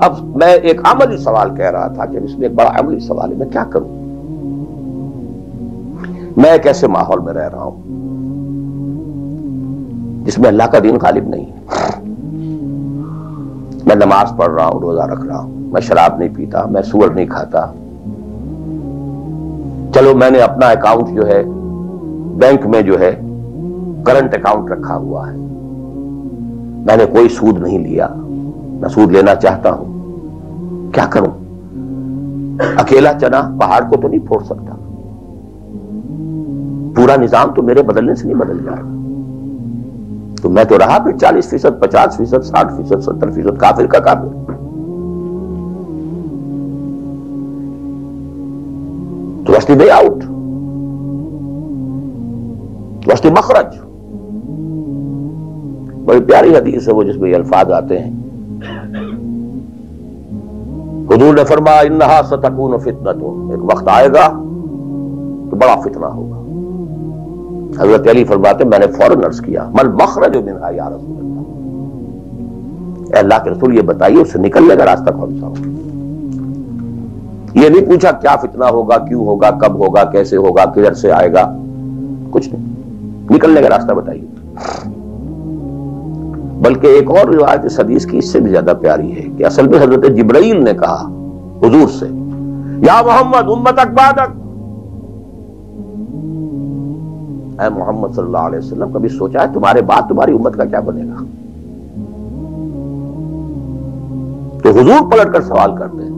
اب میں ایک عملی سوال کہہ رہا تھا کہ اس میں ایک بڑا عملی سوال ہے، میں کیا کروں؟ میں ایک ایسے ماحول میں رہ رہا ہوں جس میں اللہ کا دین غالب نہیں ہے. میں نماز پڑھ رہا ہوں، روزہ رکھ رہا ہوں، میں شراب نہیں پیتا، میں سور نہیں کھاتا. چلو میں نے اپنا اکاؤنٹ جو ہے بینک میں جو ہے کرنٹ اکاؤنٹ رکھا ہوا ہے، میں نے کوئی سود نہیں لیا، نہ سود لینا چاہتا ہوں. کیا کروں؟ اکیلا چنا پہاڑ کو تو نہیں پھوڑ سکتا، پورا نظام تو میرے بدلنے سے نہیں بدل جائے گا. تو میں تو رہا پھر 40%، 50%، 60%، 70% کافر کا کافر. تو what's the way out? What's the مخرج؟ بڑی پیاری حدیث ہے وہ جس میں یہ الفاظ آتے ہیں. حضور نے فرمایا انہا ستکون فتنۃ، ایک وقت آئے گا تو بڑا فتنہ ہوگا. حضرت علی فرماتے میں نے فوراً عرض کیا مل مخرج منہا یا رسول اللہ، اے اللہ کے رسول یہ بتائیے اس سے نکلنے کا راستہ کون سا ہوگا؟ یہ نہیں پوچھا کیا فتنہ ہوگا، کیوں ہوگا، کب ہوگا، کیسے ہوگا، کدھر سے آئے گا، کچھ نہیں، نکلنے کا راستہ بتائیے. بلکہ ایک اور روایت اس حدیث کی اس سے بھی زیادہ پیاری ہے کہ اصل میں حضرت جبرائیل نے کہا حضور سے یا محمد امتک بعدک، اے محمد صلی اللہ علیہ وسلم کبھی سوچا ہے تمہارے بعد تمہاری امت کا کیا بنے گا؟ تو حضور پلٹ کر سوال کرتے ہیں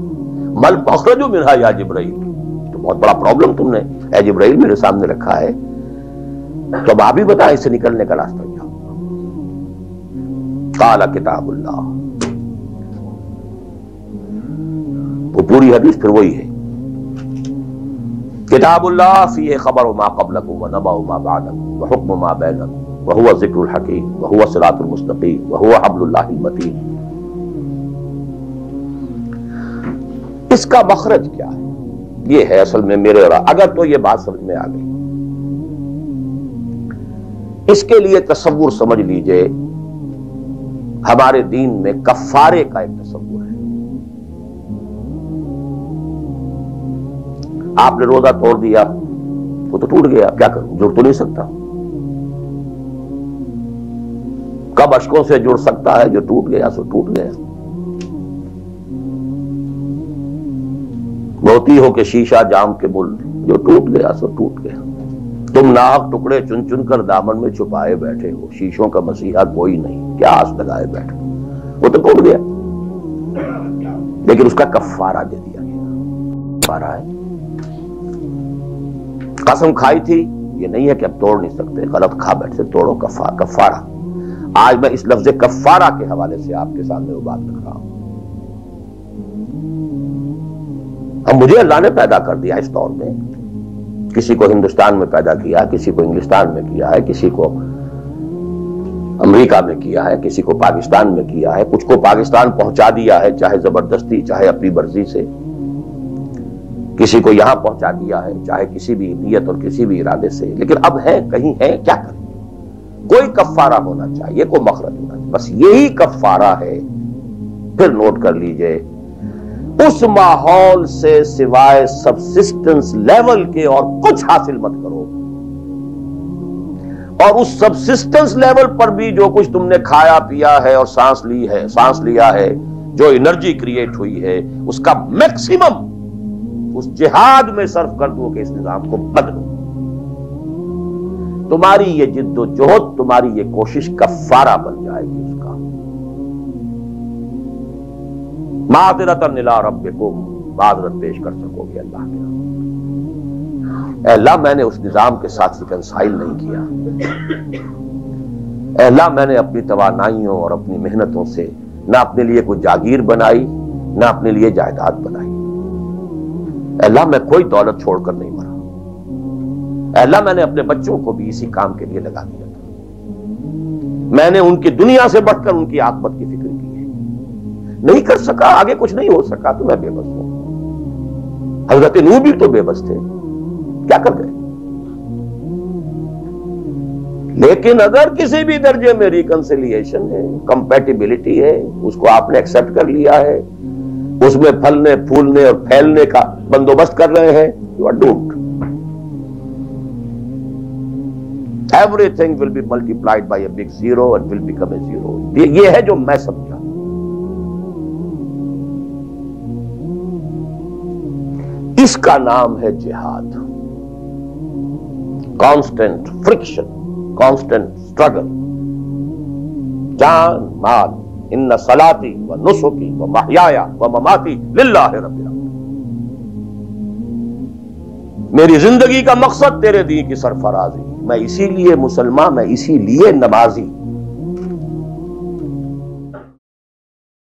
مل مخرج منہا یا جبرائیل، تو بہت بڑا پرابلم تم نے اے جبرائیل میرے سامنے رکھا ہے، تو اب آپ ہی بتائیں اس سے نکلنے کا راستہ کیا؟ قال کتاب اللہ. وہ پوری حدیث پھر وہی ہے، کتاب اللہ فیہ خبر ما قبلکم ونبأ ما بعدکم وحکم ما بینکم وہو ذکر الحکیم وہو صراط المستقیم وہو حبل اللہ المتین. اس کا مخرج کیا ہے؟ یہ ہے اصل میں میرے اور اگر تو یہ بات سمجھ میں آ گئی، اس کے لیے تصور سمجھ لیجئے ہمارے دین میں کفارے کا ایک تصور ہے. آپ نے روزہ توڑ دیا وہ تو ٹوٹ گیا، کیا کروں؟ جڑ تو نہیں سکتا. کب اشکوں سے جڑ سکتا ہے؟ جو ٹوٹ گیا سو ٹوٹ گیا. موتی ہو کہ شیشہ جام کے مل، جو ٹوٹ گیا سو ٹوٹ گیا. تم ناحق ٹکڑے چن چن کر دامن میں چھپائے بیٹھے ہو، شیشوں کا مسیحا کوئی نہیں، کیا آس لگائے بیٹھے، وہ تو ٹوٹ گیا. لیکن اس کا کفارہ دے دیا گیا. کفارہ ہے، قسم کھائی تھی یہ نہیں ہے کہ اب توڑ نہیں سکتے، غلط کھا بیٹھے توڑو، کفارہ. آج میں اس لفظ کفارہ کے حوالے سے آپ کے سامنے وہ بات رکھ رہا ہوں. اب مجھے اللہ نے پیدا کر دیا اس دور میں، کسی کو ہندوستان میں پیدا کیا، کسی کو انگلستان میں کیا ہے، کسی کو امریکہ میں کیا ہے، کسی کو پاکستان میں کیا ہے، کچھ کو پاکستان پہنچا دیا ہے چاہے زبردستی چاہے اپنی مرضی سے، کسی کو یہاں پہنچا دیا ہے چاہے کسی بھی نیت اور کسی بھی ارادے سے. لیکن اب ہے کہیں ہے، کیا کریں؟ کوئی کفارہ ہونا چاہیے، کوئی مخرج ہونا چاہیے. بس یہی کفارہ ہے. پھر نوٹ کر لیجئے اس ماحول سے سوائے سبسسٹنس لیول کے اور کچھ حاصل مت کرو، اور اس سبسسٹنس لیول پر بھی جو کچھ تم نے کھایا پیا ہے اور سانس لیا ہے، جو انرجی کریٹ ہوئی ہے، اس کا میکسیمم اس جہاد میں صرف کر دو کہ اس نظام کو بدلو. تمہاری یہ جد و جہد، تمہاری یہ کوشش کفارہ بن جائے گی اس کا. معذرتاً الی ربکم، معذرت پیش کر سکو گے اللہ کے. اے اللہ میں نے اس نظام کے ساتھ ریکنسائل نہیں کیا. اے اللہ میں نے اپنی توانائیوں اور اپنی محنتوں سے نہ اپنے لیے کوئی جاگیر بنائی نہ اپنے لیے جائیداد بنائی. اے اللہ میں کوئی دولت چھوڑ کر نہیں مرا. اے اللہ میں نے اپنے بچوں کو بھی اسی کام کے لیے لگا دیا تھا. میں نے ان کی دنیا سے بڑھ کر ان کی عاقبت کی فکر کی ہے. نہیں کر سکا، آگے کچھ نہیں ہو سکا تو میں بے بس ہوں. حضرت نوح بھی تو بے بس تھے، کیا کر گئے؟ لیکن اللہ نے فرمایا وَإِنَّ فِي الْأَرْضِ لَآيَاتٍ لِّقَوْمٍ يَسْمَعُونَ. لیکن اگر کسی بھی درجے میں ریکنسیلیشن ہے، کمپیٹیبلٹی ہے، اس کو آپ نے ایکسپٹ کر لیا ہے، اس میں پھلنے پھولنے اور پھیلنے کا بندوبست کر رہے ہیں، you are doomed. Everything will be multiplied by a big zero and will become a zero. یہ ہے جو میں سمجھا. اس کا نام ہے جہاد. Constant friction, constant struggle. جان مال، ان صلاتی و نسکی و محیایا و مماتی للہ رب العالمین. میری زندگی کا مقصد تیرے دین کی سرفرازی. میں اسی لیے مسلمان، میں اسی لیے نمازی.